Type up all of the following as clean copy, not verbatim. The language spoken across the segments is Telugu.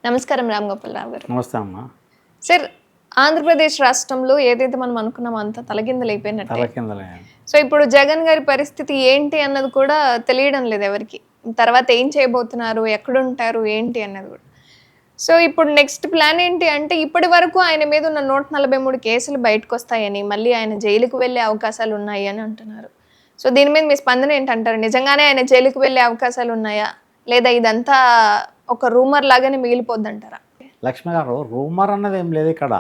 నమస్కారం రామ్ గోపాలరావు గారు. నమస్తే అమ్మా. సార్, ఆంధ్రప్రదేశ్ రాష్ట్రంలో ఏదైతే మనం అనుకున్నామో అంత తలకిందలైపోయినట్టే. తలకిందలే. సో ఇప్పుడు జగన్ గారి పరిస్థితి ఏంటి అన్నది కూడా తెలియడం లేదు ఎవరికి. తర్వాత ఏం చేయబోతున్నారు, ఎక్కడుంటారు, ఏంటి అన్నది కూడా. సో ఇప్పుడు నెక్స్ట్ ప్లాన్ ఏంటి అంటే, ఇప్పటి వరకు ఆయన మీద ఉన్న 143 కేసులు బయటకు వస్తాయని, మళ్ళీ ఆయన జైలుకు వెళ్ళే అవకాశాలు ఉన్నాయి అని అంటున్నారు. సో దీని మీద మీ స్పందన ఏంటంటారు? నిజంగానే ఆయన జైలుకు వెళ్ళే అవకాశాలు ఉన్నాయా, లేదా ఇదంతా ఒక రూమర్ లాగానే మిగిలిపోద్ది అంటారా? లక్ష్మి గారు, రూమర్ అన్నది ఏం లేదు ఇక్కడ.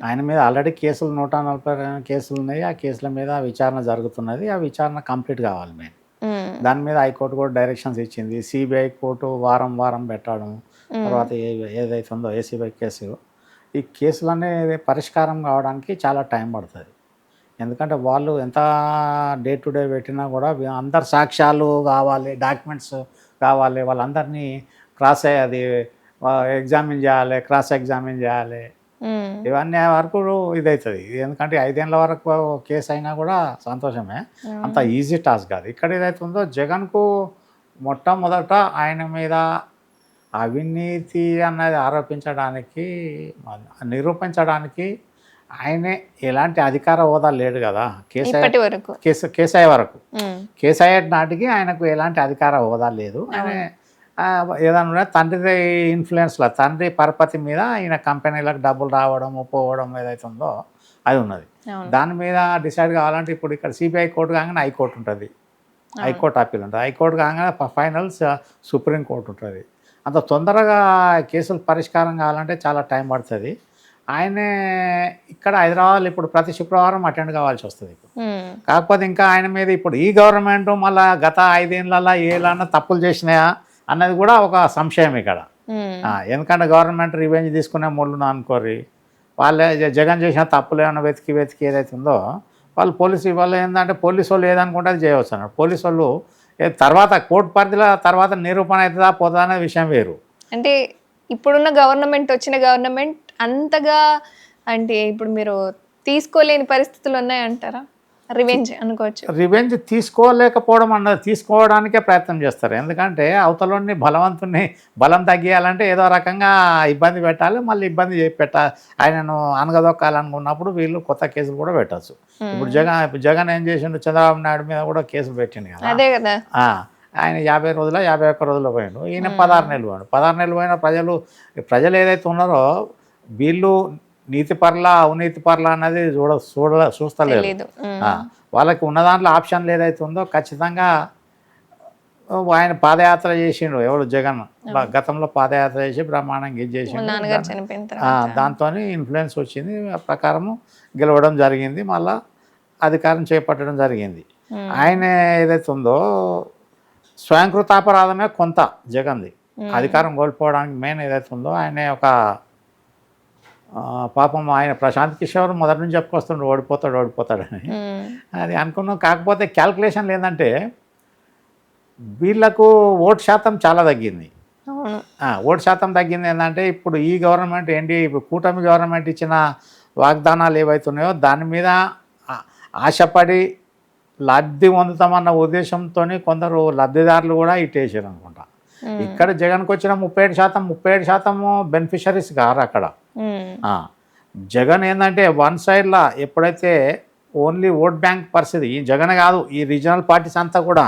ఆయన మీద ఆల్రెడీ కేసులు 142 కేసులు ఉన్నాయి. ఆ కేసుల మీద విచారణ జరుగుతున్నది. ఆ విచారణ కంప్లీట్ కావాలి మేము. దాని మీద హైకోర్టు కూడా డైరెక్షన్స్ ఇచ్చింది. సిబిఐ కోర్టు వారం వారం పెట్టడం, తర్వాత ఏదైతే ఉందో ఏసీబీ కేసు, ఈ కేసులన్నీ పరిష్కారం కావడానికి చాలా టైం పడుతుంది. ఎందుకంటే వాళ్ళు ఎంత డే టు డే పెట్టినా కూడా అందరు సాక్ష్యాలు కావాలి, డాక్యుమెంట్స్ కావాలి, వాళ్ళందరినీ అది ఎగ్జామిన్ చేయాలి, క్రాస్ ఎగ్జామిన్ చేయాలి. ఇవన్నీ వరకు ఇదవుతుంది. ఎందుకంటే 5 ఏళ్ళ వరకు కేసు అయినా కూడా సంతోషమే, అంత ఈజీ టాస్క్ కాదు. ఇక్కడ ఏదైతే ఉందో జగన్కు మొట్టమొదట ఆయన మీద అవినీతి అన్నది ఆరోపించడానికి, నిరూపించడానికి ఆయనే ఎలాంటి అధికార హోదా లేడు కదా. కేసు అయ్యే వరకు, కేసు అయ్యే నాటికి ఆయనకు ఎలాంటి అధికార హోదా లేదు. ఆయన ఏదన్నా తండ్రి ఇన్ఫ్లుయెన్స్లో, తండ్రి పరపతి మీద ఈయన కంపెనీలకు డబ్బులు రావడం పోవడం ఏదైతే ఉందో అది ఉన్నది. దాని మీద డిసైడ్ కావాలంటే ఇప్పుడు ఇక్కడ సిబిఐ కోర్టు కాగానే హైకోర్టు ఉంటుంది, హైకోర్టు అప్పీల్ ఉంటుంది, హైకోర్టు కాగానే ఫైనల్ సుప్రీంకోర్టు ఉంటుంది. అంత తొందరగా కేసులు పరిష్కారం కావాలంటే చాలా టైం పడుతుంది. ఆయనే ఇక్కడ హైదరాబాద్ ఇప్పుడు ప్రతి శుక్రవారం అటెండ్ కావాల్సి వస్తుంది. కాకపోతే ఇంకా ఆయన మీద ఇప్పుడు ఈ గవర్నమెంట్ మళ్ళీ గత 5 ఏళ్ళ ఏళ్ళన్నా తప్పులు చేసినాయా అన్నది కూడా ఒక సంశయం ఇక్కడ. ఎందుకంటే గవర్నమెంట్ రివెంజ్ తీసుకునే మూడు అనుకోరి వాళ్ళే జగన్ చేసిన తప్పులు ఏమైనా వెతికి ఏదైతే ఉందో వాళ్ళు వాళ్ళు ఏంటంటే పోలీసు వాళ్ళు ఏదనుకుంటే అది చేయవచ్చు అన్నారు. పోలీసు వాళ్ళు తర్వాత కోర్టు పరిధిలో తర్వాత నిరూపణ అవుతుందా పోతుందా అనే విషయం వేరు. అంటే ఇప్పుడున్న గవర్నమెంట్, వచ్చిన గవర్నమెంట్ అంతగా అంటే ఇప్పుడు మీరు తీసుకోలేని పరిస్థితులు ఉన్నాయంటారా? రివెంజ్ అనుకోవచ్చు. రివెంజ్ తీసుకోలేకపోవడం అన్నది తీసుకోవడానికే ప్రయత్నం చేస్తారు. ఎందుకంటే అవతలని బలవంతుని బలం తగ్గియాలంటే ఏదో రకంగా ఇబ్బంది పెట్టాలి, మళ్ళీ ఇబ్బంది ఆయనను అనగదొక్కాలనుకున్నప్పుడు వీళ్ళు కొత్త కేసులు కూడా పెట్టచ్చు. ఇప్పుడు జగన్ ఏం చేసిండు, చంద్రబాబు నాయుడు మీద కూడా కేసులు పెట్టింది కదా. అదే కదా, ఆయన 50 రోజుల 51 రోజుల్లో పోయిండు, ఈయన 16 నెలలు పోయిండు. 16 నెలలు పోయిన ప్రజలు ఏదైతే ఉన్నారో వీళ్ళు నీతి పర్ల అవినీతి పర్ల అన్నది చూస్తలేదు. వాళ్ళకి ఉన్న దాంట్లో ఆప్షన్ ఏదైతే ఉందో ఖచ్చితంగా ఆయన పాదయాత్ర చేసిండు. ఎవరు జగన్ గతంలో పాదయాత్ర చేసి బ్రహ్మాండంగా ఇది చేసిండు. దాంతో ఇన్ఫ్లుయెన్స్ వచ్చింది, ప్రకారము గెలవడం జరిగింది, మళ్ళా అధికారం చేపట్టడం జరిగింది. ఆయన ఏదైతే ఉందో స్వయంకృతాపరాధమే కొంత జగన్ది. అధికారం కోల్పోవడానికి మెయిన్ ఏదైతే ఉందో ఆయన ఒక పాపం ఆయన ప్రశాంత్ కిషోర్ మొదటి నుంచి చెప్పుకొస్తుండ్రు ఓడిపోతాడని. అది అనుకున్నాం. కాకపోతే క్యాల్కులేషన్లు ఏంటంటే వీళ్ళకు ఓటు శాతం చాలా తగ్గింది. ఓటు శాతం తగ్గింది ఏంటంటే ఇప్పుడు ఈ గవర్నమెంట్ ఏంటి, ఇప్పుడు కూటమి గవర్నమెంట్ ఇచ్చిన వాగ్దానాలు ఏవైతున్నాయో దాని మీద ఆశపడి లబ్ధి పొందుతామన్న ఉద్దేశంతో కొందరు లబ్ధిదారులు కూడా ఇట్టేసారు అనుకుంటా. ఇక్కడ జగన్కి వచ్చిన 37% బెనిఫిషరీస్ గారు అక్కడ. జగన్ ఏంటంటే వన్ సైడ్లో ఎప్పుడైతే ఓన్లీ ఓట్ బ్యాంక్ పరిస్థితి, ఈ జగన్ కాదు ఈ రీజనల్ పార్టీస్ అంతా కూడా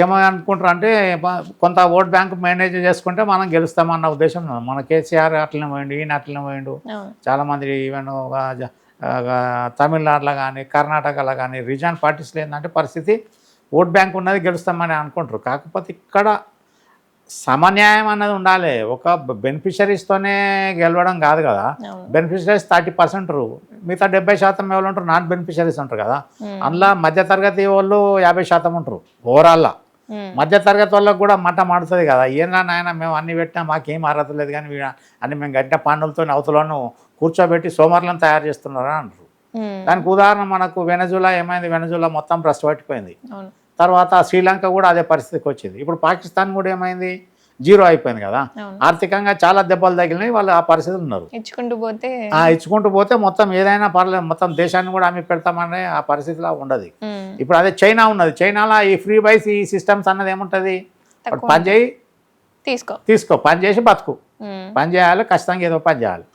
ఏమని అనుకుంటారు అంటే కొంత ఓట్ బ్యాంక్ మేనేజ్ చేసుకుంటే మనం గెలుస్తామన్న ఉద్దేశం. మన కేసీఆర్ అట్లనే పోయిండు, ఈయన అట్లనే పోయిండు. చాలామంది ఈవెన్ తమిళనాడులో కానీ కర్ణాటకలో కానీ రీజనల్ పార్టీస్లో ఏంటంటే పరిస్థితి ఓట్ బ్యాంక్ ఉన్నది గెలుస్తామని అనుకుంటారు. కాకపోతే ఇక్కడ సమన్యాయం అన్నది ఉండాలి. ఒక బెనిఫిషరీస్తోనే గెలవడం కాదు కదా. బెనిఫిషరీస్ 30% మిగతా 70% ఎవరు ఉంటారు, నాన్ బెనిఫిషరీస్ ఉంటారు కదా. అందులో మధ్యతరగతి వాళ్ళు 50% ఉంటారు. ఓవరాల్లా మధ్యతరగతి వాళ్ళకు కూడా మంట మాడుతుంది కదా. ఏందా నాయన మేము అన్ని పెట్టినా మాకేం అర్హత లేదు, కానీ అన్ని మేము గట్టిన పన్నులతో అవతలను కూర్చోబెట్టి సోమరులను తయారు చేస్తున్నారా అంటారు. దానికి ఉదాహరణ మనకు వెనజులా ఏమైంది, వెనజులా మొత్తం భ్రష్టు పట్టిపోయింది. తర్వాత శ్రీలంక కూడా అదే పరిస్థితికి వచ్చింది. ఇప్పుడు పాకిస్తాన్ కూడా ఏమైంది, జీరో అయిపోయింది కదా. ఆర్థికంగా చాలా దెబ్బలు తగిలినాయి, వాళ్ళు ఆ పరిస్థితులు ఉన్నారు. ఇచ్చుకుంటూ పోతే మొత్తం ఏదైనా పర్లేదు, మొత్తం దేశాన్ని కూడా అమ్మి పెడతామనే ఆ పరిస్థితిలో ఉండదు. ఇప్పుడు అదే చైనా ఉన్నది. చైనాలో ఈ ఫ్రీ బైస్ ఈ సిస్టమ్స్ అన్నది ఏముంటుంది, పని చేయి తీసుకో, పని చేసి బతుకు, పని చేయాలి, ఖచ్చితంగా ఏదో పని చేయాలి.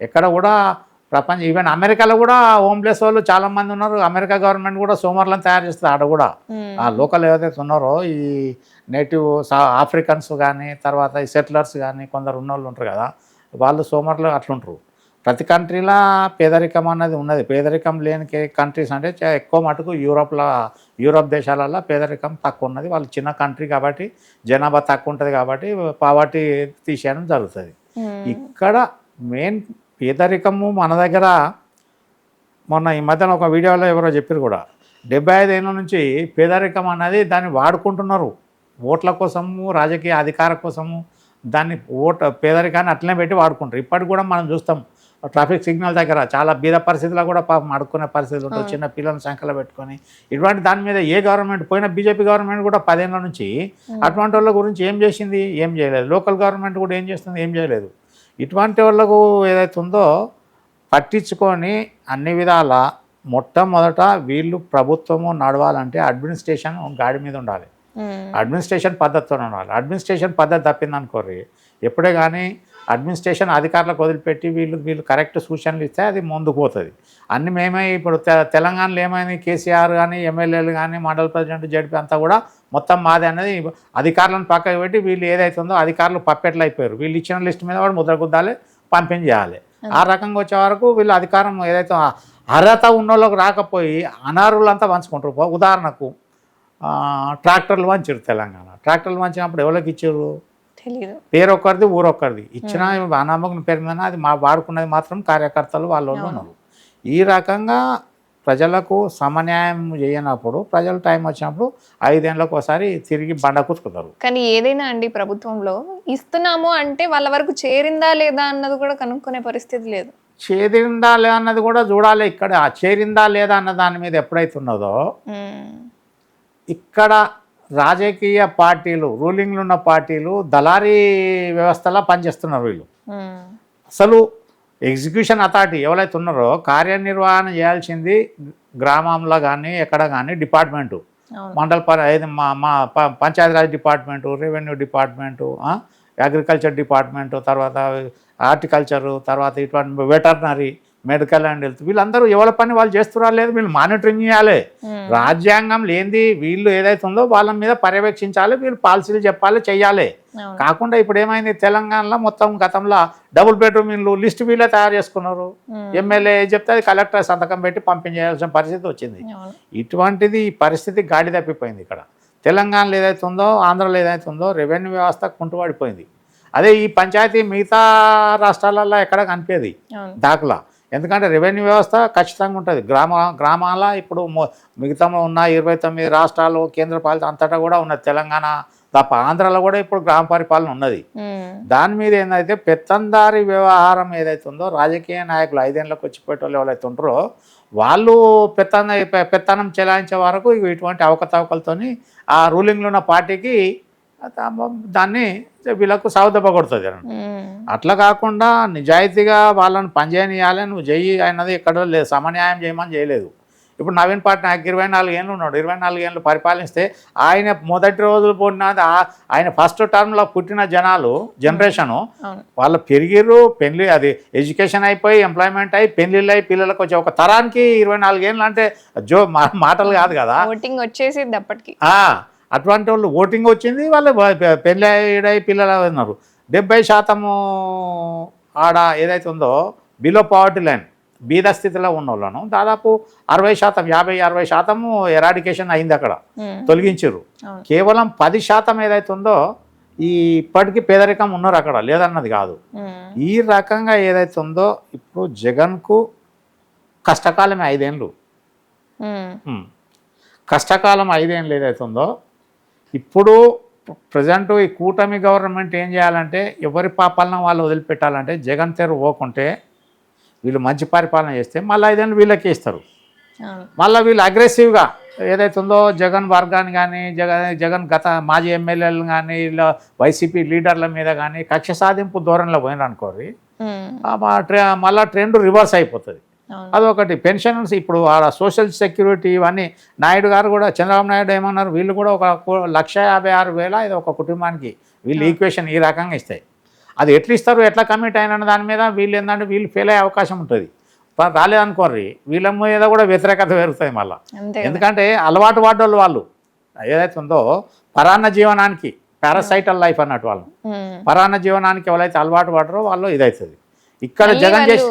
ఎక్కడ కూడా ఈవెన్ అమెరికాలో కూడా హోమ్లెస్ వాళ్ళు చాలా మంది ఉన్నారు. అమెరికా గవర్నమెంట్ కూడా సోమర్లను తయారు చేస్తుంది ఆడ కూడా. ఆ లోకల్ ఏదైతే ఉన్నారో ఈ నేటివ్ ఆఫ్రికన్స్ కానీ, తర్వాత ఈ సెటిలర్స్ కానీ కొందరు ఉన్న వాళ్ళు ఉంటారు కదా, వాళ్ళు సోమర్లు అట్లుంటారు. ప్రతి కంట్రీలో పేదరికం అన్నది ఉన్నది. పేదరికం లేని కంట్రీస్ అంటే ఎక్కువ మటుకు యూరోప్ దేశాలలో పేదరికం తక్కువ ఉన్నది. వాళ్ళు చిన్న కంట్రీ కాబట్టి జనాభా తక్కువ ఉంటుంది కాబట్టి పావర్టీ తీసేయడం జరుగుతుంది. ఇక్కడ మెయిన్ పేదరికము మన దగ్గర మొన్న ఈ మధ్యన ఒక వీడియోలో ఎవరో చెప్పారు కూడా, 75 ఏళ్ళ నుంచి పేదరికం అన్నది దాన్ని వాడుకుంటున్నారు ఓట్ల కోసము, రాజకీయ అధికారం కోసము. దాన్ని పేదరికాన్ని అట్లనే పెట్టి వాడుకుంటారు. ఇప్పటికి కూడా మనం చూస్తాం ట్రాఫిక్ సిగ్నల్ దగ్గర చాలా బీద పరిస్థితుల్లో కూడా పాపం అడుక్కునే పరిస్థితులు ఉంటాయి, చిన్న పిల్లలను సంఖ్యలో పెట్టుకొని. ఇటువంటి దాని మీద ఏ గవర్నమెంట్ పోయినా, బీజేపీ గవర్నమెంట్ కూడా 10 ఏళ్ళ నుంచి అటువంటి వాళ్ళ గురించి ఏం చేసింది? ఏం చేయలేదు. లోకల్ గవర్నమెంట్ కూడా ఏం చేస్తుంది? ఏం చేయలేదు. ఇటువంటి వాళ్ళకు ఏదైతే ఉందో పట్టించుకొని అన్ని విధాల మొట్టమొదట వీళ్ళు ప్రభుత్వము నడవాలంటే అడ్మినిస్ట్రేషన్ గాడి మీద ఉండాలి. అడ్మినిస్ట్రేషన్ పద్ధతితో ఉండాలి. అడ్మినిస్ట్రేషన్ పద్ధతి తప్పిందనుకోరి ఎప్పుడే కానీ అడ్మినిస్ట్రేషన్ అధికారులకు వదిలిపెట్టి వీళ్ళు కరెక్ట్ సూచనలు ఇస్తే అది ముందుకు పోతుంది. అన్ని మేమే ఇప్పుడు తెలంగాణలో ఏమైంది, కేసీఆర్ కానీ, ఎమ్మెల్యేలు కానీ, మండల ప్రెసిడెంట్, జడ్పీ అంతా కూడా మొత్తం మాది అనేది అధికారులను పక్కకు పెట్టి వీళ్ళు ఏదైతే ఉందో అధికారులు పప్పెట్లు అయిపోయారు. వీళ్ళు ఇచ్చిన లిస్ట్ మీద వాడు ముద్ర గుద్దాలి, పంపిణీ చేయాలి. ఆ రకంగా వచ్చే వరకు వీళ్ళు అధికారం ఏదైతే అర్హత ఉన్న వాళ్ళకి రాకపోయి అనర్హులంతా పంచుకుంటారు. ఉదాహరణకు ట్రాక్టర్లు వంచారు తెలంగాణ. ట్రాక్టర్లు వంచినప్పుడు ఎవరికి ఇచ్చారు? పేరు ఒక్కరిది, ఊరొక్కరిది. ఇచ్చిన అనామకుని పేరు మీద అది వాడుకున్నది మాత్రం కార్యకర్తలు వాళ్ళు ఉన్నారు. ఈ రకంగా ప్రజలకు సమన్యాయం చేయనప్పుడు ప్రజలు టైం వచ్చినప్పుడు 5 ఏళ్ళకు ఒకసారి తిరిగి బండ కూర్చుకుంటారు. కానీ ఏదైనా అండి ప్రభుత్వంలో ఇస్తున్నాము అంటే వాళ్ళ వరకు చేరిందా లేదా అన్నది కూడా కనుక్కునే పరిస్థితి లేదు. చేరిందా లేదా అన్నది కూడా చూడాలి. ఇక్కడ చేరిందా లేదా అన్న దాని మీద ఎప్పుడైతే ఉన్నదో ఇక్కడ రాజకీయ పార్టీలు, రూలింగ్లు ఉన్న పార్టీలు దళారీ వ్యవస్థలా పనిచేస్తున్నారు. వీళ్ళు అసలు ఎగ్జిక్యూషన్ అథారిటీ ఎవరైతే ఉన్నారో కార్యనిర్వహణ చేయాల్సింది గ్రామంలో కానీ ఎక్కడ కానీ డిపార్ట్మెంటు, మండల Panchayati Raj department, revenue department, agriculture department, తర్వాత హార్టికల్చరు, తర్వాత ఇటువంటి వెటర్నరీ, మెడికల్ అండ్ హెల్త్, వీళ్ళందరూ ఎవరి పని వాళ్ళు చేస్తున్నా లేదు, వీళ్ళు మానిటరింగ్ చేయాలి. రాజ్యాంగం లేనిది వీళ్ళు ఏదైతే ఉందో వాళ్ళ మీద పర్యవేక్షించాలి, వీళ్ళు పాలసీలు చెప్పాలి, చెయ్యాలి. కాకుండా ఇప్పుడు ఏమైంది, తెలంగాణలో మొత్తం గతంలో డబుల్ బెడ్రూమ్ ఇల్లు లిస్ట్ వీళ్ళే తయారు చేసుకున్నారు. ఎమ్మెల్యే చెప్తే అది కలెక్టర్ సంతకం పెట్టి పంపించేయాల్సిన పరిస్థితి వచ్చింది. ఇటువంటిది ఈ పరిస్థితి గాడి తప్పిపోయింది. ఇక్కడ తెలంగాణలో ఏదైతే ఉందో, ఆంధ్రలో ఏదైతే ఉందో రెవెన్యూ వ్యవస్థ కుంటుపడిపోయింది. అదే ఈ పంచాయతీ మిగతా రాష్ట్రాలలో ఎక్కడ కనిపేది దాఖలా. ఎందుకంటే రెవెన్యూ వ్యవస్థ ఖచ్చితంగా ఉంటుంది. గ్రామాల ఇప్పుడు మిగతా ఉన్న 29 రాష్ట్రాలు, కేంద్రపాలిత అంతటా కూడా ఉన్నది. తెలంగాణ తప్ప ఆంధ్రాలో కూడా ఇప్పుడు గ్రామ పరిపాలన ఉన్నది. దాని మీద ఏంటంటే పెత్తందారి వ్యవహారం ఏదైతే ఉందో, రాజకీయ నాయకులు 5 ఏళ్ళకి వచ్చిపోయేటోళ్ళు ఎవరైతే ఉంటారో వాళ్ళు పెత్తనం చెలాయించే వరకు ఇటువంటి అవకతవకలతోని ఆ రూలింగ్లో ఉన్న పార్టీకి దాన్ని వీళ్ళకు సాగుదెబ్బ కొడుతుంది. అట్లా కాకుండా నిజాయితీగా వాళ్ళని పనిచేయనియాలి, నువ్వు చెయ్యి అన్నది ఎక్కడ లేదు. సమన్యాయం చేయమని చేయలేదు. ఇప్పుడు నవీన్ పట్నాయక్ 24 ఏళ్ళు ఉన్నాడు. 24 ఏళ్ళు పరిపాలిస్తే ఆయన మొదటి రోజులు పుట్టినది, ఆయన ఫస్ట్ టర్మ్లో పుట్టిన జనరేషను వాళ్ళు పెరిగిర్రు. పెళ్లి అది ఎడ్యుకేషన్ అయిపోయి ఎంప్లాయ్మెంట్ అయ్యి పెళ్లిళ్ళు అయ్యి పిల్లలకు వచ్చి ఒక తరానికి 24 ఏళ్ళు అంటే మాటలు కాదు కదా. ఓటింగ్ వచ్చేసింది అప్పటికి. అటువంటి వాళ్ళు ఓటింగ్ వచ్చింది, వాళ్ళు పెళ్ళి పిల్లలు ఉన్నారు. 70% ఆడ ఏదైతే ఉందో బిలో పావర్టీ లైన్, బీద స్థితిలో ఉన్న వాళ్ళను దాదాపు 60%, 50-60% ఎరాడికేషన్ అయింది. అక్కడ తొలగించారు. కేవలం 10% ఏదైతే ఉందో ఇప్పటికీ పేదరికం ఉన్నారు అక్కడ, లేదన్నది కాదు. ఈ రకంగా ఏదైతే ఉందో ఇప్పుడు జగన్కు కష్టకాలమే 5 ఏళ్ళు. కష్టకాలం 5 ఏళ్ళు ఏదైతే ఉందో ఇప్పుడు ప్రజెంట్ ఈ కూటమి గవర్నమెంట్ ఏం చేయాలంటే ఎవరి పాపాలను వాళ్ళు వదిలిపెట్టాలంటే జగన్ తెరు పోకుంటే వీళ్ళు మంచి పరిపాలన చేస్తే మళ్ళీ 5 ఏళ్ళు వీళ్ళకే ఇస్తారు. మళ్ళీ వీళ్ళు అగ్రెసివ్గా ఏదైతే ఉందో జగన్ వర్గాన్ని కానీ జగన్ గత మాజీ ఎమ్మెల్యేలు కానీ ఇలా వైసీపీ లీడర్ల మీద కానీ కక్ష సాధింపు ధోరణిలో పోయినారు అనుకోరి, మళ్ళీ ట్రెండ్ రివర్స్ అయిపోతుంది. అవును. అదొకటి. పెన్షన్స్ ఇప్పుడు సోషల్ సెక్యూరిటీ ఇవన్నీ నాయుడు గారు కూడా, చంద్రబాబు నాయుడు ఏమన్నారు, వీళ్ళు కూడా ఒక 1,56,000 ఇది ఒక కుటుంబానికి వీళ్ళు ఈక్వేషన్ ఈ రకంగా ఇస్తాయి. అది ఎట్లా ఇస్తారు, ఎట్లా కమిట్ అయిన దాని మీద వీళ్ళు ఏంటంటే వీళ్ళు ఫెయిల్ అయ్యే అవకాశం ఉంటుంది. రాలేదనుకోర్రి వీళ్ళ మీద కూడా వ్యతిరేకత పెరుగుతుంది మళ్ళీ. అంతే. ఎందుకంటే అలవాటు పడ్డోళ్ళు వాళ్ళు ఏదైతే ఉందో పరాన్న జీవనానికి, పారాసైటల్ లైఫ్ అన్నట్టు వాళ్ళు పరాన్న జీవనానికి ఎవరైతే అలవాటు పడరో వాళ్ళు ఇదవుతుంది. ఇక్కడ జగన్ చేసి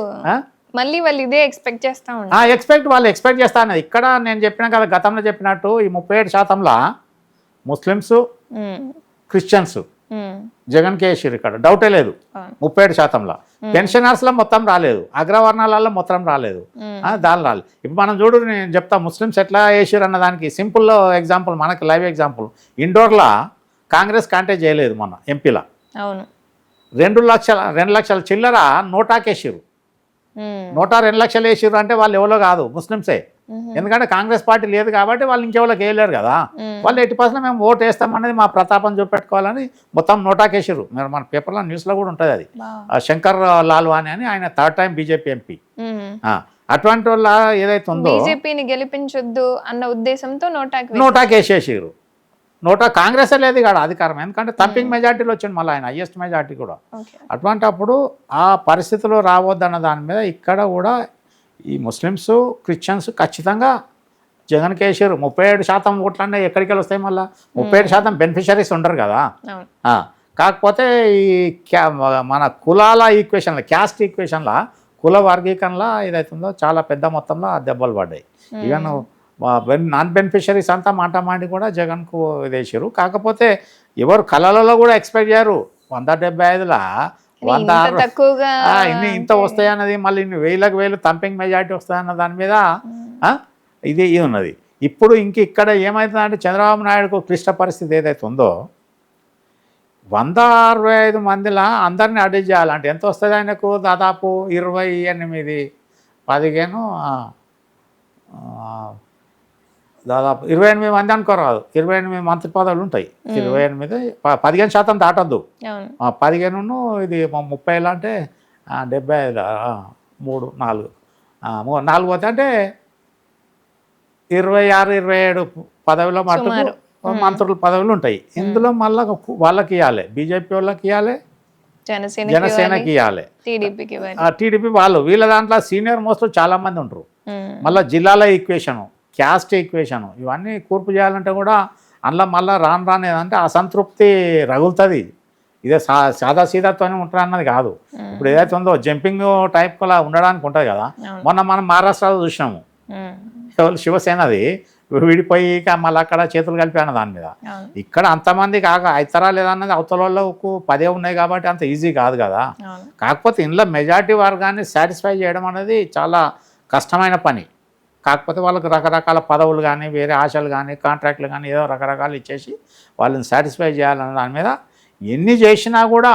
మళ్ళీ వాళ్ళు ఇదే ఎక్స్పెక్ట్ చేస్తా ఉంటారు. వాళ్ళు ఎక్స్పెక్ట్ చేస్తా అన్నది. ఇక్కడ నేను చెప్పిన కదా గతంలో చెప్పినట్టు ఈ 37% ముస్లిమ్స్ క్రిస్టియన్స్ జగన్కి వేసారు, ఇక్కడ డౌటే లేదు. 37% పెన్షనర్స్లో మొత్తం రాలేదు, అగ్రవర్ణాలలో మొత్తం రాలేదు, దాని రాలేదు. ఇప్పుడు మనం చూడు, నేను చెప్తా ముస్లిమ్స్ ఎట్లా వేసారు అన్న దానికి సింపుల్ ఎగ్జాంపుల్, మనకి లైవ్ ఎగ్జాంపుల్. ఇండోర్లో కాంగ్రెస్ కాంటెస్ట్ చేయలేదు మొన్న ఎంపీలో. అవును. 2 లక్షల చిల్లర నోటాకేసారు. 2 లక్షలు వేసారు అంటే వాళ్ళు ఎవరో కాదు, ముస్లిమ్సే. ఎందుకంటే కాంగ్రెస్ పార్టీ లేదు కాబట్టి వాళ్ళు ఇంకెవరికి వేయలేరు కదా. వాళ్ళు 80% మేము ఓటు వేస్తామనేది మా ప్రతాపం చూపెట్టుకోవాలని మొత్తం నోటాకేసారు. మీరు మన పేపర్లో న్యూస్లో కూడా ఉంటుంది అది. శంకర్ లాల్వాని అని ఆయన 3rd టైం బీజేపీ ఎంపీ. అటువంటి వాళ్ళ ఏదైతే ఉందో బీజేపీని గెలిపించొద్దు అన్న ఉద్దేశంతో నోటాకేసేసారు. కాంగ్రెస్ లేదు కాదు అధికారం, ఎందుకంటే తంపింగ్ మెజార్టీలో వచ్చింది మళ్ళీ ఆయన, హైయెస్ట్ మెజార్టీ కూడా. అటువంటప్పుడు ఆ పరిస్థితులు రావద్దన్న దాని మీద ఇక్కడ కూడా ఈ ముస్లిమ్స్ క్రిస్టియన్స్ ఖచ్చితంగా జగన్కి వేసారు. 37% ఓట్లు అంటే ఎక్కడికి వెళ్ళి వస్తాయి మళ్ళీ? 37% బెనిఫిషరీస్ ఉండరు కదా. కాకపోతే ఈ మన కులాల ఈక్వేషన్లో, క్యాస్ట్ ఈక్వేషన్లో, కుల వర్గీకరణలో ఏదైతుందో చాలా పెద్ద మొత్తంలో దెబ్బలు పడ్డాయి. ఈవెన్ నాన్ బెనిఫిషరీస్ అంతా మాటమాడి కూడా జగన్కు వేసారు. కాకపోతే ఎవరు కళలలో కూడా ఎక్స్పెక్ట్ చేయరు 175లో 106 ఇంత వస్తాయి అన్నది, మళ్ళీ 1000 తంపింగ్ మెజార్టీ వస్తాయన్న దాని మీద ఇది ఉన్నది. ఇప్పుడు ఇక్కడ ఏమవుతుందంటే చంద్రబాబు నాయుడుకు క్లిష్ట పరిస్థితి ఏదైతే ఉందో, 165 మందిలో అందరినీ అడ్జస్ట్ చేయాలంటే ఎంత వస్తుంది ఆయనకు? దాదాపు 28 15 దాదాపు 28 మంది అనుకోరాదు, 28 మంత్రి పదవులు ఉంటాయి. 15% దాటద్దు. 15 ఇది 30 అంటే 75 3 4 పోతే అంటే 26 27 పదవిలో మటుకు మంత్రుల పదవులు ఉంటాయి. ఇందులో మళ్ళీ వాళ్ళకి ఇవ్వాలి, బీజేపీ వాళ్ళకి ఇవ్వాలి, జనసేనకి ఇవ్వాలి, టీడీపీ వాళ్ళు. వీళ్ళ దాంట్లో సీనియర్ మోస్ట్ చాలా మంది ఉంటారు. మళ్ళీ జిల్లాల ఈక్వేషను, క్యాస్ట్ ఈక్వేషను, ఇవన్నీ కూర్పు చేయాలంటే కూడా అందులో మళ్ళీ రాను ఏదంటే అసంతృప్తి రగులుతుంది. ఇదే సాదా సీదాతోనే ఉంటారు అన్నది కాదు. ఇప్పుడు ఏదైతే ఉందో జంపింగ్ టైప్ అలా ఉండడానికి ఉంటుంది కదా. మొన్న మనం మహారాష్ట్రలో చూసినాము, శివసేనది విడిపోయి మళ్ళీ అక్కడ చేతులు కలిపాను దాని మీద. ఇక్కడ అంతమంది అవుతారా లేదన్నది అవతల వాళ్ళకు 10 ఉన్నాయి కాబట్టి అంత ఈజీ కాదు కదా. కాకపోతే ఇందులో మెజార్టీ వర్గాన్ని సాటిస్ఫై చేయడం అనేది చాలా కష్టమైన పని. కాకపోతే వాళ్ళకి రకరకాల పదవులు కానీ, వేరే ఆశలు కానీ, కాంట్రాక్ట్లు కానీ ఏదో రకరకాలు ఇచ్చేసి వాళ్ళని సాటిస్ఫై చేయాలన్న దాని మీద ఎన్ని చేసినా కూడా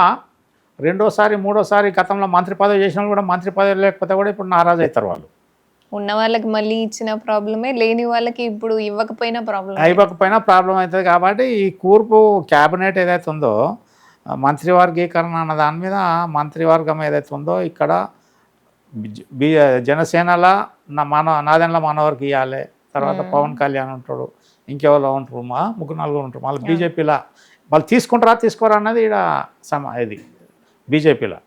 రెండోసారి మూడోసారి గతంలో మంత్రి పదవి చేసిన కూడా మంత్రి పదవి లేకపోతే కూడా ఇప్పుడు నారాజు అవుతారు వాళ్ళు. ఉన్న వాళ్ళకి మళ్ళీ ఇచ్చిన ప్రాబ్లమే, లేని వాళ్ళకి ఇప్పుడు ఇవ్వకపోయినా ప్రాబ్లం అవుతుంది. కాబట్టి ఈ కూర్పు క్యాబినెట్ ఏదైతే ఉందో మంత్రివర్గీకరణ అన్న దాని మీద మంత్రివర్గం ఏదైతే ఉందో ఇక్కడ జనసేనల నాదెండ్ల మనోహర్కి ఇవ్వాలి, తర్వాత పవన్ కళ్యాణ్ ఉంటాడు, ఇంకెవరో ఉంటారు, 3-4 ఉంటారు. మళ్ళీ బీజేపీలో వాళ్ళు తీసుకోరా అన్నది ఇక్కడ ఇది బీజేపీలో.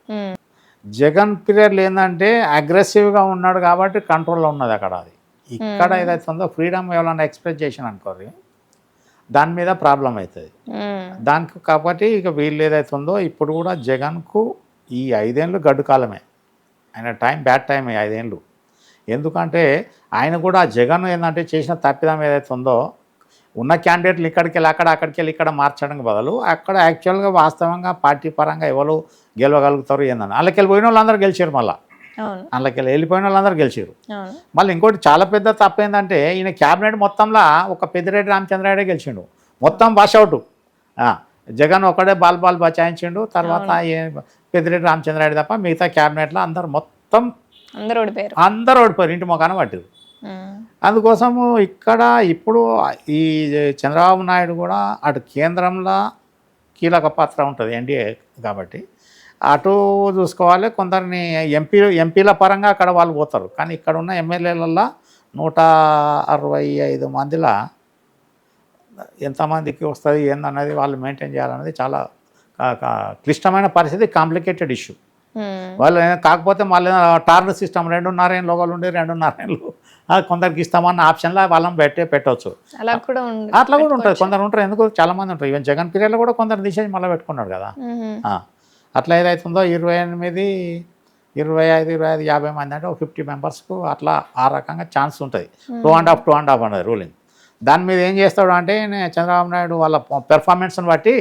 జగన్ పీరియడ్లో ఏంటంటే అగ్రెసివ్గా ఉన్నాడు కాబట్టి కంట్రోల్లో ఉన్నది అక్కడ. అది ఇక్కడ ఏదైతే ఉందో ఫ్రీడమ్ ఎవరైనా ఎక్స్ప్రెస్ చేసిన అనుకోరు, దాని మీద ప్రాబ్లం అవుతుంది దానికి. కాబట్టి ఇక వీళ్ళు ఏదైతే ఉందో ఇప్పుడు కూడా జగన్కు ఈ 5 ఏళ్ళు గడ్డు కాలమే, ఆయన బ్యాడ్ టైం 5 ఏళ్ళు. ఎందుకంటే ఆయన కూడా జగన్ ఏంటంటే చేసిన తప్పిదం ఏదైతే ఉందో, ఉన్న క్యాండిడేట్లు ఇక్కడికి వెళ్ళి అక్కడికి వెళ్ళి ఇక్కడ మార్చడానికి బదులు అక్కడ యాక్చువల్గా వాస్తవంగా పార్టీ పరంగా ఎవరు గెలవగలుగుతారు ఏందని అందులోకి వెళ్ళిపోయిన వాళ్ళందరూ గెలిచారు. మళ్ళీ అందులోకి వెళ్ళిపోయిన వాళ్ళందరూ గెలిచారు. మళ్ళీ ఇంకోటి చాలా పెద్ద తప్పు ఏంటంటే ఈయన క్యాబినెట్ మొత్తంలో ఒక పెద్దిరెడ్డి రామచంద్రారెడ్డి గెలిచిండు, మొత్తం వాషౌట్. జగన్ ఒకడే బాల్ బచాయించిండు. తర్వాత పెద్దిరెడ్డి రామచంద్రారెడ్డి తప్ప మిగతా క్యాబినెట్లో అందరు మొత్తం అందరూ ఓడిపోయారు, ఇంటి మొఖాన పట్టారు. అందుకోసము ఇక్కడ ఇప్పుడు ఈ చంద్రబాబు నాయుడు కూడా అటు కేంద్రంలో కీలక పాత్ర ఉంటుంది ఎన్డీఏ కాబట్టి, అటు చూసుకోవాలి, కొందరిని ఎంపీల పరంగా అక్కడ వాళ్ళు పోతారు. కానీ ఇక్కడ ఉన్న ఎమ్మెల్యేలల్లో 165 మందిలో ఎంతమందికి వస్తుంది ఏందన్నది వాళ్ళు మెయింటైన్ చేయాలన్నది చాలా క్లిష్టమైన పరిస్థితి, కాంప్లికేటెడ్ ఇష్యూ. వాళ్ళు కాకపోతే మళ్ళీ టార్న్ సిస్టమ్ 2.5 ఏళ్ళు లోగలు ఉండి 2.5 ఏళ్ళు కొందరికి ఇస్తామన్న ఆప్షన్లో వాళ్ళని పెట్టవచ్చు. అలా కూడా ఉంటుంది. కొందరు ఉంటారు, ఎందుకు చాలామంది ఉంటారు. ఈవెన్ జగన్ పీరియడ్లో కూడా కొందరు తీసేసి మళ్ళీ పెట్టుకున్నాడు కదా. అట్లా ఏదైతుందో 28, 25, 50 మంది అంటే 50 మెంబర్స్కు అట్లా ఆ రకంగా ఛాన్స్ ఉంటుంది. 2.5 అనేది రూలింగ్. దాని మీద ఏం చేస్తాడు అంటే చంద్రబాబు నాయుడు వాళ్ళ పెర్ఫార్మెన్స్ని బట్టి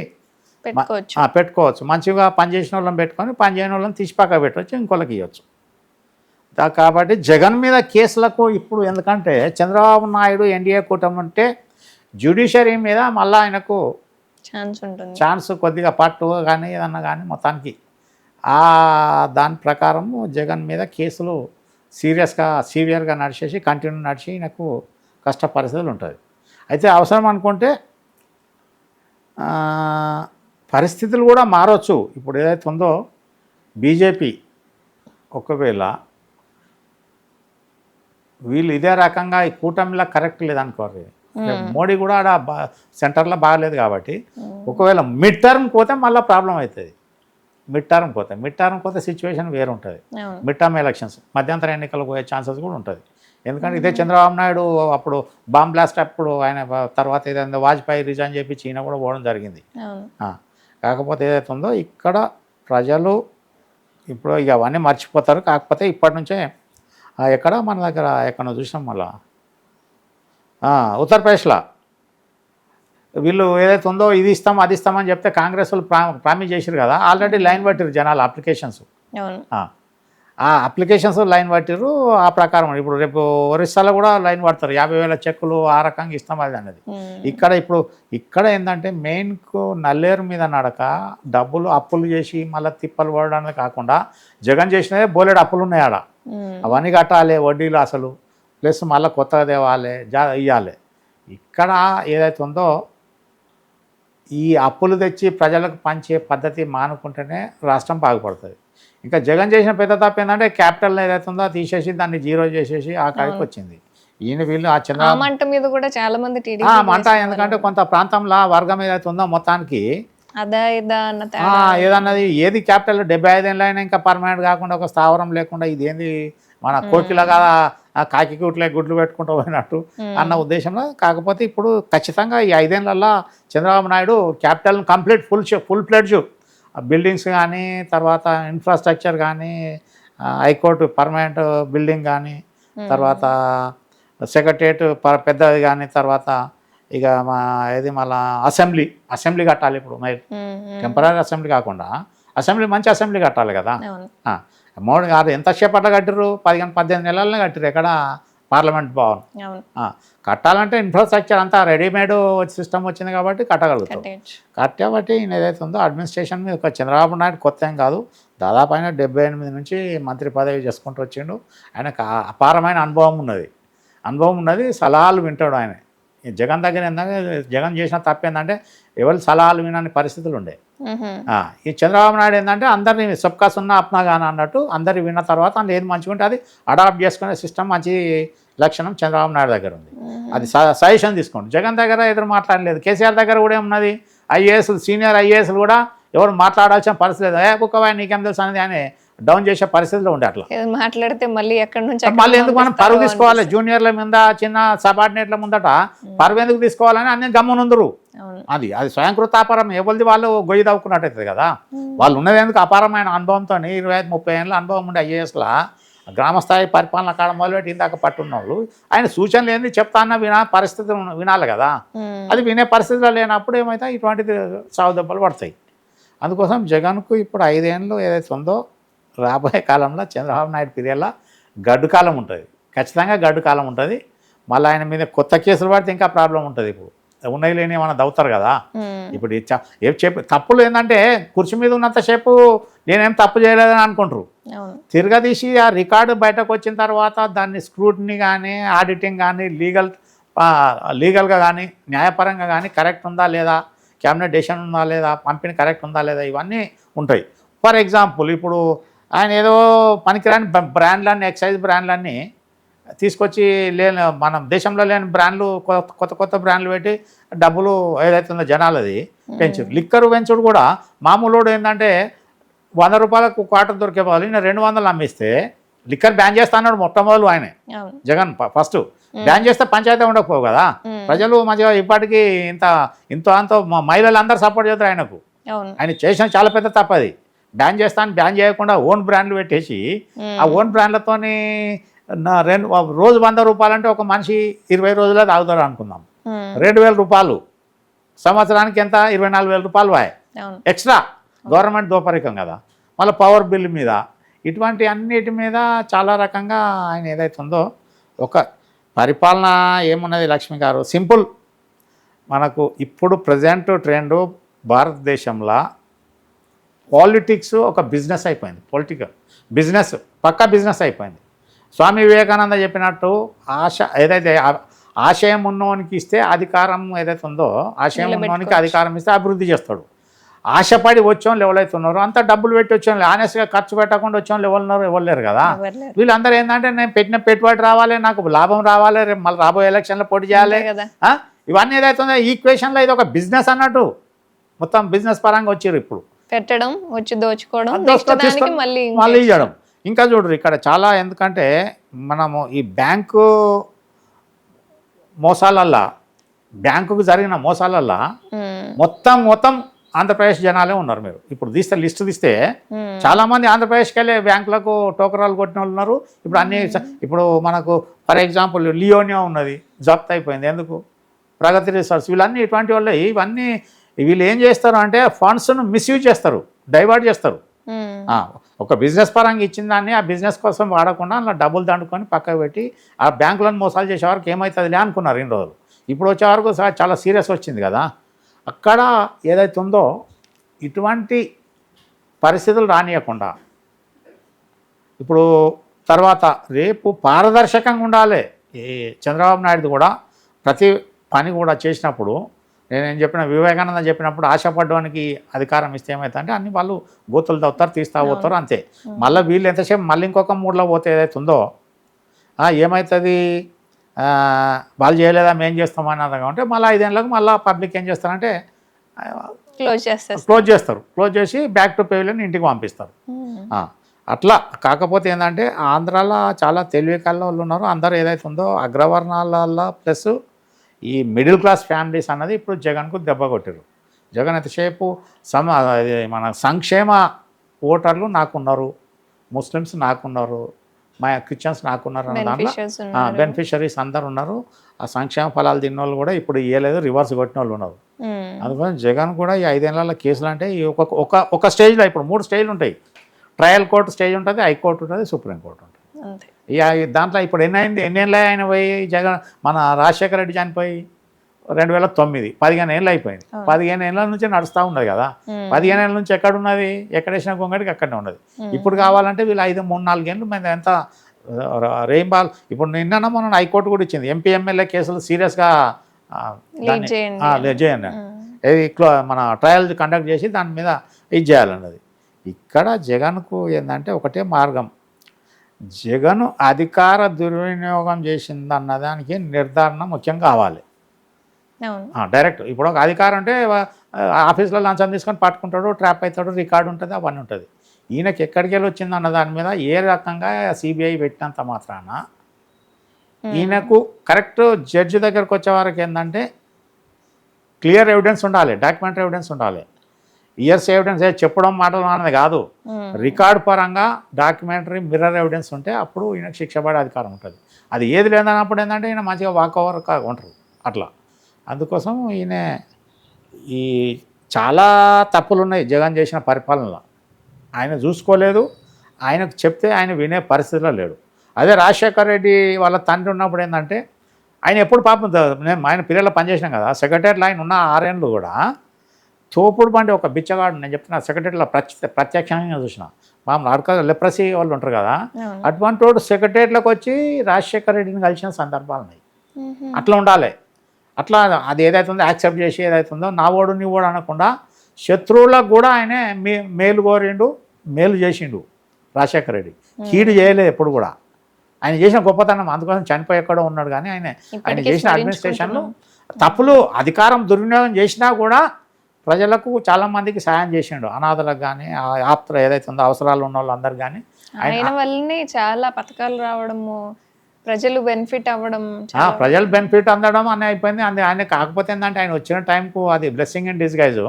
పెట్టుకోవచ్చు. మంచిగా పనిచేసిన వాళ్ళని పెట్టుకొని పనిచేయని వాళ్ళని తీసి పక్క పెట్టవచ్చు, ఇంకోళ్ళకి ఇవ్వచ్చు. కాబట్టి జగన్ మీద కేసులకు ఇప్పుడు ఎందుకంటే చంద్రబాబు నాయుడు ఎన్డీఏ కూటమి ఉంటే జ్యుడిషియరీ మీద మళ్ళీ ఆయనకు ఛాన్స్ కొద్దిగా పట్టు కానీ ఏదన్నా కానీ మొత్తానికి దాని ప్రకారం జగన్ మీద కేసులు సివియర్గా నడిచేసి కంటిన్యూ నడిచి నాకు కష్ట పరిస్థితులు ఉంటుంది. అయితే అవసరం అనుకుంటే పరిస్థితులు కూడా మారవచ్చు. ఇప్పుడు ఏదైతే ఉందో బీజేపీ ఒకవేళ వీళ్ళు ఇదే రకంగా ఈ కూటమిలో కరెక్ట్ లేదనుకోరు, మోడీ కూడా ఆడ సెంటర్లో బాగలేదు కాబట్టి ఒకవేళ మిడ్ టర్మ్ పోతే మళ్ళీ ప్రాబ్లం అవుతుంది. మిడ్ టర్మ్ పోతే సిచ్యువేషన్ వేరు ఉంటుంది. మిడ్ టర్మ్ ఎలక్షన్స్ మధ్యంతర ఎన్నికలకు పోయే ఛాన్సెస్ కూడా ఉంటుంది. ఎందుకంటే ఇదే చంద్రబాబు నాయుడు అప్పుడు బాంబ్ బ్లాస్ట్ అప్పుడు ఆయన తర్వాత ఏదైనా వాజ్పేయి రిజైన్ చేపించి ఈయన కూడా పోవడం జరిగింది. కాకపోతే ఏదైతే ఉందో ఇక్కడ ప్రజలు ఇప్పుడు ఇక అవన్నీ మర్చిపోతారు. కాకపోతే ఇప్పటి నుంచే ఎక్కడ మన దగ్గర ఎక్కడో చూసాం మళ్ళా ఉత్తరప్రదేశ్లో వీళ్ళు ఏదైతే ఉందో ఇది ఇస్తాం అది ఇస్తామని చెప్తే కాంగ్రెస్ వాళ్ళు ప్రామిస్ చేశారు కదా, ఆల్రెడీ లైన్ పట్టిరు జనాలు అప్లికేషన్స్. ఆ అప్లికేషన్స్ లైన్ పట్టిరు. ఆ ప్రకారం ఇప్పుడు రేపు ఒరిస్సాలో కూడా లైన్ పడతారు, 50,000 చెక్కులు ఆ రకంగా ఇస్తాం అది అనేది. ఇక్కడ ఏంటంటే మెయిన్కు నల్లేరు మీద నడక డబ్బులు అప్పులు చేసి మళ్ళీ తిప్పలు పడడానికి కాకుండా జగన్ చేసినదే బోలెడు అప్పులు ఉన్నాయి ఆడ, అవన్నీ కట్టాలి వడ్డీలు అసలు, ప్లస్ మళ్ళీ కొత్తగా తేవాలి ఇవ్వాలి. ఇక్కడ ఏదైతే ఉందో ఈ అప్పులు తెచ్చి ప్రజలకు పంచే పద్ధతి మానుకుంటేనే రాష్ట్రం బాగుపడుతుంది. ఇంకా జగన్ చేసిన పెద్ద తప్పు ఏంటంటే క్యాపిటల్ ఏదైతే ఉందో తీసేసి దాన్ని జీరో చేసేసి ఆ కాడికి వచ్చింది. వీళ్ళు ఆ చంద్రబాబు మంట మీద కూడా చాలా మంది మంట, ఎందుకంటే కొంత ప్రాంతంలో వర్గం ఏదైతే ఉందో మొత్తానికి ఏదన్నది ఏది క్యాపిటల్ 75 ఏళ్ళు అయినా ఇంకా పర్మనెంట్ కాకుండా ఒక స్థావరం లేకుండా ఇదేంది మన కోకిలగా కాకి గుడ్లు పెట్టుకుంటూ పోయినట్టు అన్న ఉద్దేశంలో. కాకపోతే ఇప్పుడు ఖచ్చితంగా ఈ 5 ఏళ్లలో చంద్రబాబు నాయుడు క్యాపిటల్ని కంప్లీట్ ఫుల్ ఫ్లెడ్జ్ బిల్డింగ్స్ కానీ, తర్వాత ఇన్ఫ్రాస్ట్రక్చర్ కానీ, హైకోర్టు పర్మనెంట్ బిల్డింగ్ కానీ, తర్వాత సెక్రటరియట్ పెద్దది కానీ, తర్వాత ఇక మళ్ళీ అసెంబ్లీ కట్టాలి. ఇప్పుడు మరి టెంపరీ అసెంబ్లీ కాకుండా మంచి అసెంబ్లీ కట్టాలి కదా. మోడీ గారు ఎంతసేపట్లో కట్టిరు, 18 నెలలనే కట్టిరు ఎక్కడ పార్లమెంట్ భవన్. కట్టాలంటే ఇన్ఫ్రాస్ట్రక్చర్ అంతా రెడీమేడ్ సిస్టమ్ వచ్చింది కాబట్టి కట్టగలుగుతాం. కాబట్టి ఈయన ఏదైతే ఉందో అడ్మినిస్ట్రేషన్ మీద చంద్రబాబు నాయుడు కొత్త ఏం కాదు, దాదాపు ఆయన 78 నుంచి మంత్రి పదవి చేసుకుంటూ వచ్చిండు. ఆయనకు అపారమైన అనుభవం ఉన్నది, సలహాలు వింటాడు ఆయన. జగన్ దగ్గర ఏంటంటే జగన్ చేసిన తప్పు ఏంటంటే ఎవరు సలహాలు వినని పరిస్థితులు ఉండే. ఈ చంద్రబాబు నాయుడు ఏంటంటే అందరినీ సబ్కా సున్నా అప్నా గానా అన్నట్టు అందరు విన్న తర్వాత అందులో ఏది మంచిగా ఉంటే అది అడాప్ట్ చేసుకునే సిస్టమ్ మంచి లక్షణం చంద్రబాబు నాయుడు దగ్గర ఉంది. అది సజెషన్ తీసుకోండి. జగన్ దగ్గర ఎదురు మాట్లాడలేదు. కేసీఆర్ దగ్గర కూడా ఏమున్నది, సీనియర్ ఐఏఎస్లు కూడా ఎవరు మాట్లాడాల్సిన పరిస్థితి లేదు. బుక్కవా నీకేం తెలుసు అనేది ఆయన డౌన్ చేసే పరిస్థితిలో ఉండే. అట్లా మాట్లాడితే మళ్ళీ ఎందుకు మనం పరువు తీసుకోవాలి, జూనియర్ల మీద చిన్న సబార్డినేట్ల ముందట పరువు ఎందుకు తీసుకోవాలని అన్ని గమ్మునుందరు. అది స్వయంకృతాపారం, ఎవరిది వాళ్ళు గొయ్యి తవ్వుకున్నట్టు అవుతుంది కదా. వాళ్ళు ఉన్నది ఎందుకు అపారమైన అనుభవంతో 25-30 ఏళ్ళ అనుభవం ఉండే ఐఏఎస్లా గ్రామస్థాయి పరిపాలన కాడ మొదలుపెట్టి ఇందాక పట్టున్న వాళ్ళు ఆయన సూచనలు ఏంది చెప్తా అన్న పరిస్థితి వినాలి కదా. అది వినే పరిస్థితిలో లేనప్పుడు ఏమైతే ఇటువంటిది సాగు దెబ్బలు పడతాయి. అందుకోసం జగన్కు ఇప్పుడు 5 ఏళ్ళు ఏదైతే ఉందో రాబోయే కాలంలో చంద్రబాబు నాయుడు పీరియడ్లో గడ్డు కాలం ఉంటుంది, ఖచ్చితంగా గడ్డు కాలం ఉంటుంది. మళ్ళీ ఆయన మీద కొత్త కేసులు పడితే ఇంకా ప్రాబ్లం ఉంటుంది. ఇప్పుడు ఉన్నాయి లేని ఏమైనా దవుతారు కదా. ఇప్పుడు తప్పులు ఏంటంటే కుర్చీ మీద ఉన్నంతసేపు నేనేం తప్పు చేయలేదని అనుకుంటారు. తిరగదీసి ఆ రికార్డు బయటకు వచ్చిన తర్వాత దాన్ని స్క్రూటినీ కానీ, ఆడిటింగ్ కానీ, లీగల్గా కానీ, న్యాయపరంగా కానీ కరెక్ట్ ఉందా లేదా, క్యాబినెట్ డెసిషన్ ఉందా లేదా, పంపిణీ కరెక్ట్ ఉందా లేదా, ఇవన్నీ ఉంటాయి. ఫర్ ఎగ్జాంపుల్ ఇప్పుడు ఆయన ఏదో పనికిరాని బ్రాండ్లన్నీ ఎక్సైజ్ బ్రాండ్లన్నీ తీసుకొచ్చి లేని మన దేశంలో లేని బ్రాండ్లు కొత్త కొత్త బ్రాండ్లు పెట్టి డబ్బులు ఏదైతుందో జనాలది పెంచుడు. లిక్కర్ పెంచుడు కూడా మామూలు ఏంటంటే 100 రూపాయలకు క్వార్టర్ దొరికే వాళ్ళు ఈయన 200 అమ్మిస్తే లిక్కర్ బ్యాన్ చేస్తా అన్నాడు మొట్టమొదలు ఆయనే జగన్ ఫస్ట్. బ్యాన్ చేస్తే పంచాయతీ ఉండకపోవు కదా, ప్రజలు మంచిగా ఇప్పటికీ ఇంతో అంతో మహిళలు అందరూ సపోర్ట్ చేస్తారు ఆయనకు. ఆయన చేసిన చాలా పెద్ద తప్పది. బ్యాన్ చేస్తాను బ్యాన్ చేయకుండా ఓన్ బ్రాండ్లు పెట్టేసి ఆ ఓన్ బ్రాండ్లతోని రోజు 100 రూపాయలంటే ఒక మనిషి 20 రోజుల్లో తాగుతారు అనుకుందాం. 2,000 రూపాయలు సంవత్సరానికి ఎంత 24,000 రూపాయలు వాయ్ ఎక్స్ట్రా గవర్నమెంట్ దోపరికం కదా. మళ్ళీ పవర్ బిల్ మీద ఇటువంటి అన్నిటి మీద చాలా రకంగా ఆయన ఏదైతుందో ఒక పరిపాలన ఏమున్నది లక్ష్మి గారు, సింపుల్. మనకు ఇప్పుడు ప్రజెంట్ ట్రెండ్ భారతదేశంలో పాలిటిక్స్ ఒక బిజినెస్ అయిపోయింది. పొలిటికల్ బిజినెస్ పక్కా బిజినెస్ అయిపోయింది. స్వామి వివేకానంద చెప్పినట్టు ఏదైతే ఆశయం ఉన్నవానికి ఇస్తే అధికారం ఏదైతే ఉందో, ఆశయం ఉన్నవానికి అధికారం ఇస్తే అభివృద్ధి చేస్తాడు. ఆశపడి వచ్చాం ఎవరైతున్నారో అంత డబ్బులు పెట్టి వచ్చాం, ఆనెస్ట్గా ఖర్చు పెట్టకుండా వచ్చాం ఎవరు కదా. వీళ్ళందరూ ఏంటంటే నేను పెట్టిన పెట్టుబడి రావాలి, నాకు లాభం రావాలి, రేపు మళ్ళీ రాబోయే ఎలక్షన్లో పోటీ చేయాలి. ఇవన్నీ ఏదైతుందో ఈక్వేషన్లో ఇది ఒక బిజినెస్ అన్నట్టు మొత్తం బిజినెస్ పరంగా వచ్చారు. ఇప్పుడు పెట్టడం వచ్చి దోచుకోవడం మళ్ళీ ఇవ్వడం. ఇంకా చూడరు ఇక్కడ చాలా, ఎందుకంటే మనము ఈ బ్యాంకు మోసాలల్లా, బ్యాంకుకు జరిగిన మోసాలల్లా మొత్తం ఆంధ్రప్రదేశ్ జనాలే ఉన్నారు. మీరు ఇప్పుడు లిస్టు తీస్తే చాలా మంది ఆంధ్రప్రదేశ్కి వెళ్ళే బ్యాంకులకు టోకరాలు కొట్టిన వాళ్ళు ఉన్నారు. ఇప్పుడు ఇప్పుడు మనకు ఫర్ ఎగ్జాంపుల్ లియోనియా ఉన్నది, జప్త్ అయిపోయింది. ఎందుకు? ప్రగతి రిసార్ట్స్ వీళ్ళన్నీ ఇటువంటి వాళ్ళే. ఇవన్నీ వీళ్ళు ఏం చేస్తారు అంటే ఫండ్స్ను మిస్యూజ్ చేస్తారు, డైవర్ట్ చేస్తారు. ఒక బిజినెస్ పరంగా ఇచ్చిన దాన్ని ఆ బిజినెస్ కోసం వాడకుండా అలా డబ్బులు దండుకొని పక్కకు పెట్టి ఆ బ్యాంకులను మోసాలు చేసేవారికి ఏమవుతుందిలే అనుకున్నారు ఇన్ని రోజులు. ఇప్పుడు వచ్చే వరకు చాలా సీరియస్ వచ్చింది కదా. అక్కడ ఏదైతే ఉందో ఇటువంటి పరిస్థితులు రానియకుండా ఇప్పుడు తర్వాత రేపు పారదర్శకంగా ఉండాలి. ఈ చంద్రబాబు నాయుడు కూడా ప్రతి పని కూడా చేసినప్పుడు నేనేం చెప్పిన వివేకానంద చెప్పినప్పుడు ఆశపడ్డానికి అధికారం ఇస్తే ఏమవుతుంది అంటే అన్ని వాళ్ళు గోతులు తవ్వుతారు, తీస్తా పోతారు అంతే. మళ్ళీ వీళ్ళు ఎంతసేపు మళ్ళీ ఇంకొక మూడ్లో పోతే ఏదైతే ఉందో ఏమవుతుంది, వాళ్ళు చేయలేదా మేము చేస్తామని అర్థం. అంటే మళ్ళీ 5 ఏళ్ళకు మళ్ళీ పబ్లిక్ ఏం చేస్తారంటే క్లోజ్ చేస్తారు. క్లోజ్ చేసి బ్యాక్ టు పెవిలియన్ ఇంటికి పంపిస్తారు. అట్లా కాకపోతే ఏంటంటే ఆంధ్రాలో చాలా తెలివి కళ్ళ వాళ్ళు ఉన్నారు. అందరూ ఏదైతే ఉందో అగ్రవర్ణాల ప్లస్ ఈ మిడిల్ క్లాస్ ఫ్యామిలీస్ అన్నది ఇప్పుడు జగన్కు దెబ్బ కొట్టారు. జగన్ ఎంతసేపు మన సంక్షేమ ఓటర్లు నాకున్నారు, ముస్లిమ్స్ నాకున్నారు, మా క్రిస్టియన్స్ నాకున్నారు అన్న దాంట్లో బెనిఫిషరీస్ అందరు ఉన్నారు. ఆ సంక్షేమ ఫలాలు తిన్న వాళ్ళు కూడా ఇప్పుడు ఇవ్వలేదు, రివర్స్ కొట్టిన వాళ్ళు ఉన్నారు. అందుకని జగన్ కూడా ఈ 5 ఏళ్ళ కేసులు అంటే ఒక స్టేజ్లో ఇప్పుడు 3 స్టేజ్లు ఉంటాయి. ట్రయల్ కోర్టు స్టేజ్ ఉంటుంది, హైకోర్టు ఉంటుంది, సుప్రీంకోర్టు ఉంటుంది. ఇక దాంట్లో ఇప్పుడు ఎన్నేళ్ళు ఆయన పోయి జగన్ మన రాజశేఖర రెడ్డి చనిపోయి 2009 15 ఏళ్ళు అయిపోయింది. 15 ఏళ్ళ నుంచి నడుస్తూ ఉన్నది కదా. 15 ఏళ్ళ నుంచి ఎక్కడున్నది, ఎక్కడేసిన గొంగడికి అక్కడనే ఉన్నది. ఇప్పుడు కావాలంటే వీళ్ళు 3-4 ఏళ్ళు మీద ఎంత రెయిన్బాల్. ఇప్పుడు నిన్న మొన్న హైకోర్టు కూడా ఇచ్చింది ఎంపీ ఎమ్మెల్యే కేసులు సీరియస్గా చేయండి, ఇది మన ట్రయల్ కండక్ట్ చేసి దాని మీద ఇది చేయాలన్నది. ఇక్కడ జగన్కు ఏంటంటే ఒకటే మార్గం, జగన్ అధికార దుర్వినియోగం చేసింది అన్నదానికి నిర్ధారణ ముఖ్యం కావాలి. డైరెక్ట్ ఇప్పుడు ఒక అధికారం అంటే ఆఫీస్లో లంచం తీసుకొని పట్టుకుంటాడు, ట్రాప్ అవుతాడు, రికార్డు ఉంటుంది, అవన్నీ ఉంటుంది. ఈయనకి ఎక్కడికి వెళ్ళి వచ్చింది అన్న దాని మీద ఏ రకంగా సిబిఐ పెట్టినంత మాత్రాన ఈయనకు కరెక్ట్ జడ్జి దగ్గరకు వచ్చే వారికి ఏంటంటే క్లియర్ ఎవిడెన్స్ ఉండాలి, డాక్యుమెంటరీ ఎవిడెన్స్ ఉండాలి. ఇయర్స్ ఎవిడెన్స్ చెప్పడం మాటలు అన్నది కాదు, రికార్డు పరంగా డాక్యుమెంటరీ మిర్రర్ ఎవిడెన్స్ ఉంటే అప్పుడు ఈయనకు శిక్ష పడే అధికారం ఉంటుంది. అది ఏది లేదన్నప్పుడు ఏంటంటే ఈయన మంచిగా వాక్ ఓవర్ ఉంటారు అట్లా. అందుకోసం ఈయన ఈ చాలా తప్పులు ఉన్నాయి జగన్ చేసిన పరిపాలనలో. ఆయన చూసుకోలేదు, ఆయనకు చెప్తే ఆయన వినే పరిస్థితిలో లేడు. అదే రాజశేఖర్ రెడ్డి వాళ్ళ తండ్రి ఉన్నప్పుడు ఏంటంటే ఆయన ఎప్పుడు పాపం ఆయన పిల్లలు పనిచేసినాం కదా, సెక్రటరీలో ఆయన ఉన్న 6 ఏళ్ళు కూడా తోపుడు బండి ఒక బిచ్చగాడు. నేను చెప్తున్నా సెక్రటరీలో ప్రత్యక్షంగా చూసిన మామూలు అడక లెప్రసీ వాళ్ళు ఉంటారు కదా, అటువంటి వాడు సెక్రటరీలోకి వచ్చి రాజశేఖర్ రెడ్డిని కలిసిన సందర్భాలు ఉన్నాయి. అట్లా ఉండాలి. అట్లా అది ఏదైతుందో యాక్సెప్ట్ చేసి ఏదైతుందో నా ఓడు నీ ఓడు అనకుండా శత్రువులకు కూడా ఆయనే మేలు కోరిండు, మేలు చేసిండు రాజశేఖర రెడ్డి, కీడు చేయలేదు ఎప్పుడు కూడా. ఆయన చేసిన గొప్పతనం అందుకోసం చనిపోయి ఎక్కడో ఉన్నాడు. కానీ ఆయన ఇప్పటికీ చేసిన అడ్మినిస్ట్రేషన్లో తప్పులు అధికారం దుర్వినియోగం చేసినా కూడా ప్రజలకు చాలామందికి సాయం చేసిండు. అనాథలకు కానీ ఆప్తులు ఏదైతే ఉందో అవసరాలు ఉన్న వాళ్ళందరూ కానీ ఆయన వల్లనే చాలా పథకాలు రావడము, ప్రజలు బెనిఫిట్ అవ్వడం, ప్రజలు బెనిఫిట్ అందడం అని అయిపోయింది. ఆయన కాకపోతే ఏంటంటే ఆయన వచ్చిన టైంకు అది బ్లెస్సింగ్ ఇన్ డిస్గైజ్.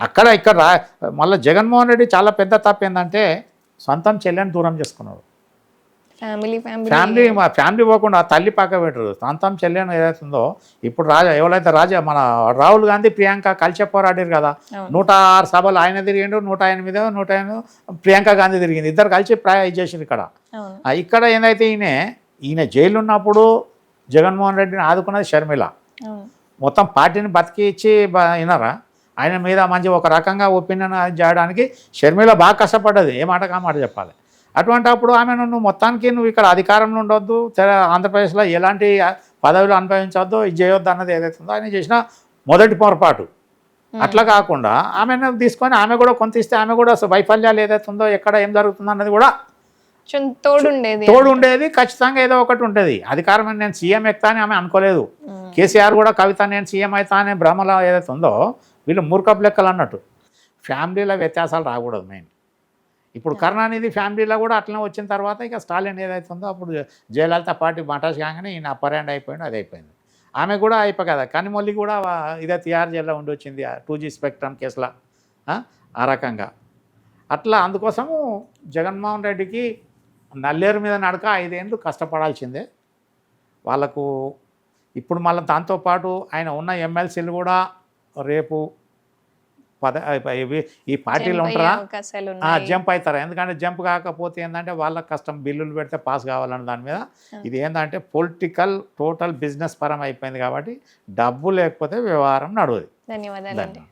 అక్కడ ఇక్కడ మళ్ళీ జగన్మోహన్ రెడ్డి చాలా పెద్ద తప్పు ఏంటంటే సొంతం చెల్లెని దూరం చేసుకున్నాడు. ఫ్యామిలీ పోకుండా తల్లి పక్క పెట్టరు, సొంతం చెల్లెని ఏదైతే ఉందో. ఇప్పుడు ఎవరైతే మన రాహుల్ గాంధీ ప్రియాంక కలిసి పోరాడారు కదా, 106 సభలు ఆయన తిరిగిండు, 108 ప్రియాంక గాంధీ తిరిగింది, ఇద్దరు కలిసి చేసింది ఇక్కడ. ఇక్కడ ఏందైతే ఈయన జైలు ఉన్నప్పుడు జగన్మోహన్ రెడ్డిని ఆదుకున్నది షర్మిల. మొత్తం పార్టీని బతికి ఇచ్చి వినరా ఆయన మీద మంచి ఒక రకంగా ఒపీనియన్ చేయడానికి షర్మిల బాగా కష్టపడ్డది, ఏ మాట మాట చెప్పాలి. అటువంటి అప్పుడు ఆమెను నువ్వు మొత్తానికి నువ్వు ఇక్కడ అధికారంలో ఉండొద్దు, ఆంధ్రప్రదేశ్లో ఎలాంటి పదవులు అనుభవించవద్దు, ఇది చేయొద్దు అన్నది ఏదైతే ఉందో ఆయన చేసిన మొదటి పొరపాటు. అట్లా కాకుండా ఆమెను తీసుకొని ఆమె కూడా కొంత ఇస్తే ఆమె కూడా వైఫల్యాలు ఏదైతే ఉందో ఎక్కడ ఏం జరుగుతుందో అన్నది కూడా తోడు ఉండేది. ఖచ్చితంగా ఏదో ఒకటి ఉంటుంది. అధికారం నేను సీఎం ఎక్కుతా అని ఆమె అనుకోలేదు. కేసీఆర్ కూడా కవిత నేను సీఎం అవుతా అనే భ్రమలో ఏదైతే ఉందో వీళ్ళు మూర్ఖపు లెక్కలు అన్నట్టు. ఫ్యామిలీలో వ్యత్యాసాలు రాకూడదు మెయిన్. ఇప్పుడు కరుణానిధి ఫ్యామిలీలో కూడా అట్లనే వచ్చిన తర్వాత ఇక స్టాలిన్ ఏదైతే ఉందో అప్పుడు జయలలిత పార్టీ మటాష్ కాగానే ఈయన అప్పర్ హ్యాండ్ అయిపోయింది, అది అయిపోయింది. ఆమె కూడా అయిపోయి కదా కనిమొల్లి కూడా ఇదే తిహార్ జైల్లో ఉండి వచ్చింది 2G స్పెక్ట్రమ్ కేసులో ఆ రకంగా. అట్లా అందుకోసము జగన్మోహన్ రెడ్డికి నల్లేరు మీద నడక 5 ఏళ్ళు కష్టపడాల్సిందే వాళ్ళకు. ఇప్పుడు మళ్ళీ దాంతోపాటు ఆయన ఉన్న ఎమ్మెల్సీలు కూడా రేపు ఈ పార్టీలో ఉంటారా జంప్ అవుతారా. ఎందుకంటే జంప్ కాకపోతే ఏంటంటే వాళ్ళకి కష్టం, బిల్లులు పెడితే పాస్ కావాలన్న దాని మీద. ఇది ఏంటంటే పొలిటికల్ టోటల్ బిజినెస్ పరం అయిపోయింది కాబట్టి డబ్బు లేకపోతే వ్యవహారం నడవదు. ధన్యవాదాలు.